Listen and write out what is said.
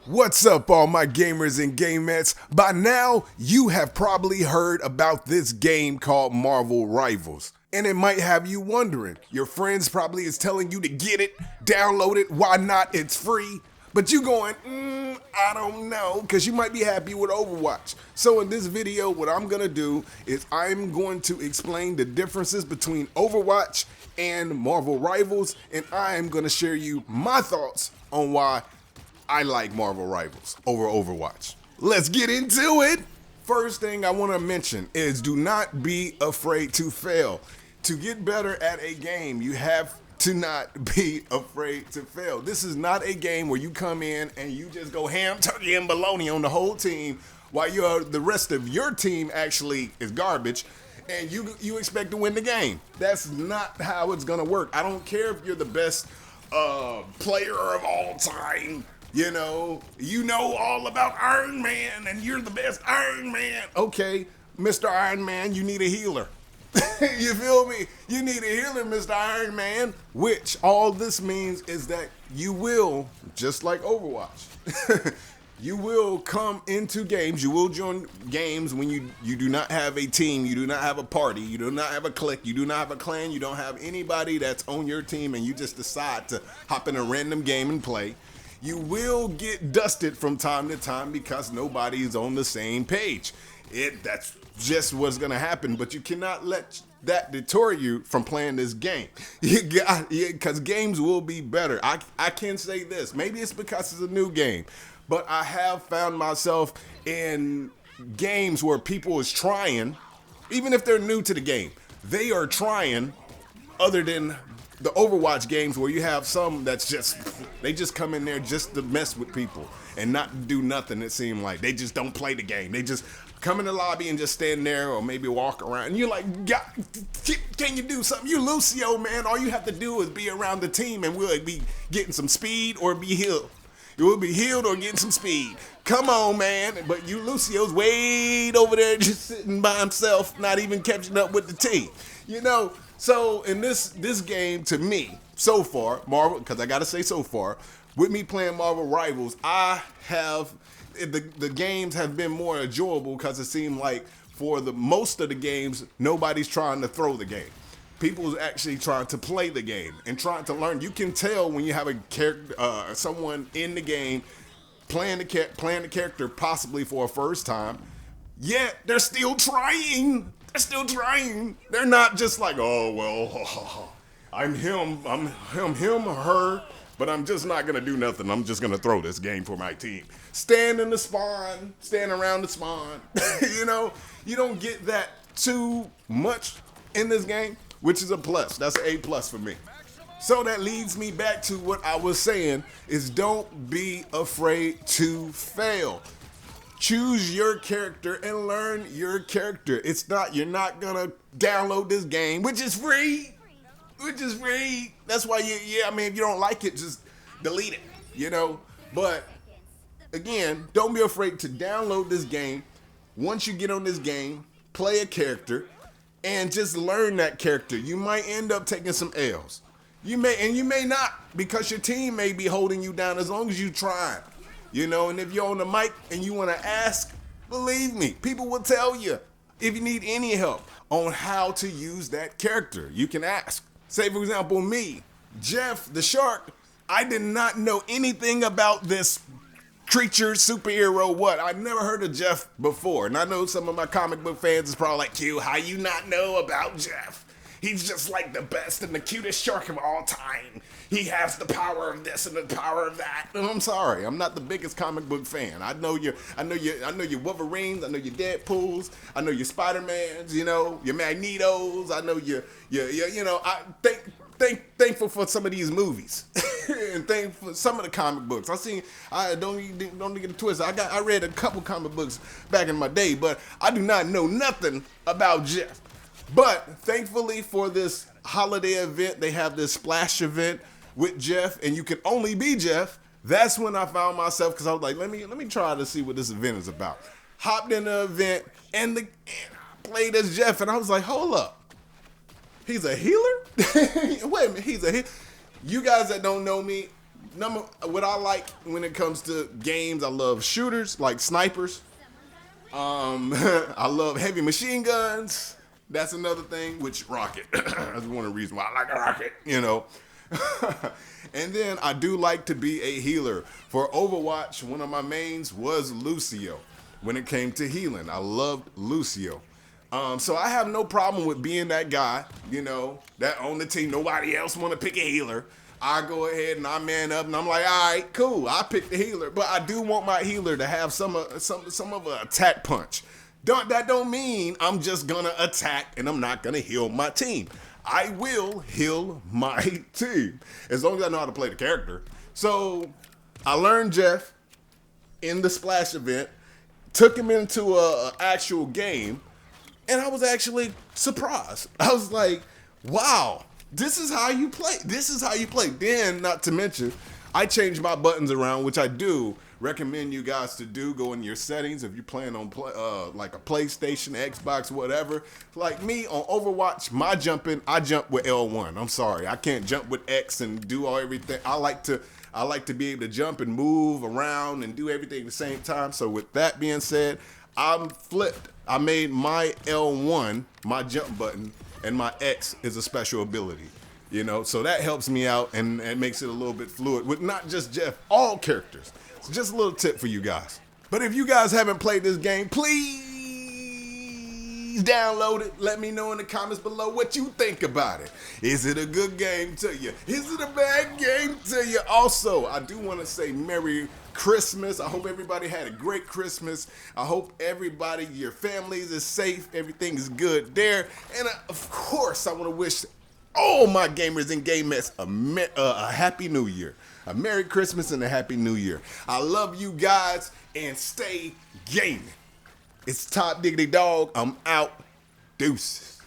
What's up, all my gamers and gamettes? By now, you have probably heard about this game called Marvel Rivals. And it might have you wondering. Your friends probably is telling you to get it, download it, why not? It's free. But you going, I don't know, because you might be happy with Overwatch. So in this video, what I'm going to do is I'm going to explain the differences between Overwatch and Marvel Rivals, and I am going to share you my thoughts on why I like Marvel Rivals over Overwatch. Let's get into it. First thing I want to mention is do not be afraid to fail. To get better at a game, you have to not be afraid to fail. This is not a game where you come in and you just go ham, turkey, and bologna on the whole team while the rest of your team actually is garbage and you expect to win the game. That's not how it's gonna work. I don't care if you're the best player of all time. You know all about Iron Man and you're the best Iron Man. Okay, Mr. Iron Man, you need a healer. You feel me? You need a healer, Mr. Iron Man. Which all this means is that you will, just like Overwatch, you will come into games, you will join games when you do not have a team, you do not have a party, you do not have a clique, you do not have a clan, you don't have anybody that's on your team and you just decide to hop in a random game and play. You will get dusted from time to time because nobody's on the same page. That's just what's gonna happen, but you cannot let that deter you from playing this game. Because games will be better. I can say this, maybe it's because it's a new game, but I have found myself in games where people is trying, even if they're new to the game, they are trying, other than the Overwatch games where you have some that's they just come in there just to mess with people and not do nothing. It seems like they just don't play the game. They just come in the lobby and just stand there or maybe walk around. And you're like, God, can you do something? You Lucio, man. All you have to do is be around the team and we'll be getting some speed or be healed. You will be healed or getting some speed. Come on, man. But you Lucio's way over there just sitting by himself, not even catching up with the team. So in this game, to me, so far, Marvel, because I gotta say so far, with me playing Marvel Rivals, the games have been more enjoyable because it seemed like for the most of the games, nobody's trying to throw the game. People's actually trying to play the game and trying to learn. You can tell when you have a character, someone in the game playing the character possibly for a first time, yet they're still trying. They're still trying. They're not just like, oh, well, I'm him or her, but I'm just not going to do nothing. I'm just going to throw this game for my team. Stand in the spawn, stand around the spawn. You don't get that too much in this game, which is a plus. That's an A+ for me. So that leads me back to what I was saying is don't be afraid to fail. Choose your character and learn your character. You're not gonna download this game, which is free. That's why if you don't like it, just delete it, But again, don't be afraid to download this game. Once you get on this game, play a character and just learn that character. You might end up taking some L's. You may not, because your team may be holding you down as long as you try. And if you're on the mic and you want to ask, believe me, people will tell you. If you need any help on how to use that character, you can ask. Say, for example, me, Jeff the Shark, I did not know anything about this creature, superhero, what. I've never heard of Jeff before. And I know some of my comic book fans is probably like, Q, how you not know about Jeff? He's just like the best and the cutest shark of all time. He has the power of this and the power of that. And I'm sorry, I'm not the biggest comic book fan. I know your Wolverines, I know your Deadpools, I know your Spider-Mans, your Magnetos. I know thankful for some of these movies and thankful for some of the comic books. Don't get it twisted. I read a couple comic books back in my day, but I do not know nothing about Jeff. But thankfully for this holiday event, they have this splash event with Jeff, and you can only be Jeff. That's when I found myself, because I was like, let me try to see what this event is about. Hopped in the event and I played as Jeff, and I was like, hold up, he's a healer? Wait a minute, he's a healer? You guys that don't know me, What I like when it comes to games, I love shooters like snipers. I love heavy machine guns. That's another thing. Which rocket? That's one of the reasons why I like a rocket. And then I do like to be a healer. For Overwatch, one of my mains was Lucio. When it came to healing, I loved Lucio. So I have no problem with being that guy, that on the team. Nobody else want to pick a healer. I go ahead and I man up and I'm like, all right, cool. I pick the healer, but I do want my healer to have some of an attack punch. That don't mean I'm just gonna attack and I'm not gonna heal my team. I will heal my team as long as I know how to play the character. So I learned Jeff in the Splash event, took him into a actual game, and I was actually surprised. I was like, wow, this is how you play. This is how you play. Then, not to mention, I changed my buttons around, which I do recommend you guys to do. Go in your settings if you're playing on like a PlayStation, Xbox, whatever. Like me on Overwatch, I jump with L1. I'm sorry, I can't jump with X and do everything. I like to be able to jump and move around and do everything at the same time. So with that being said, I'm flipped. I made my L1 my jump button, and my X is a special ability. So that helps me out and makes it a little bit fluid with not just Jeff, all characters. It's just a little tip for you guys. But if you guys haven't played this game, please download it. Let me know in the comments below what you think about it. Is it a good game to you? Is it a bad game to you? Also, I do want to say Merry Christmas. I hope everybody had a great Christmas. I hope everybody, your families is safe. Everything is good there. And of course, I want to wish all my gamers and gamettes a Happy New Year. A Merry Christmas and a Happy New Year. I love you guys and stay gaming. It's Top Diggity Dog. I'm out. Deuces.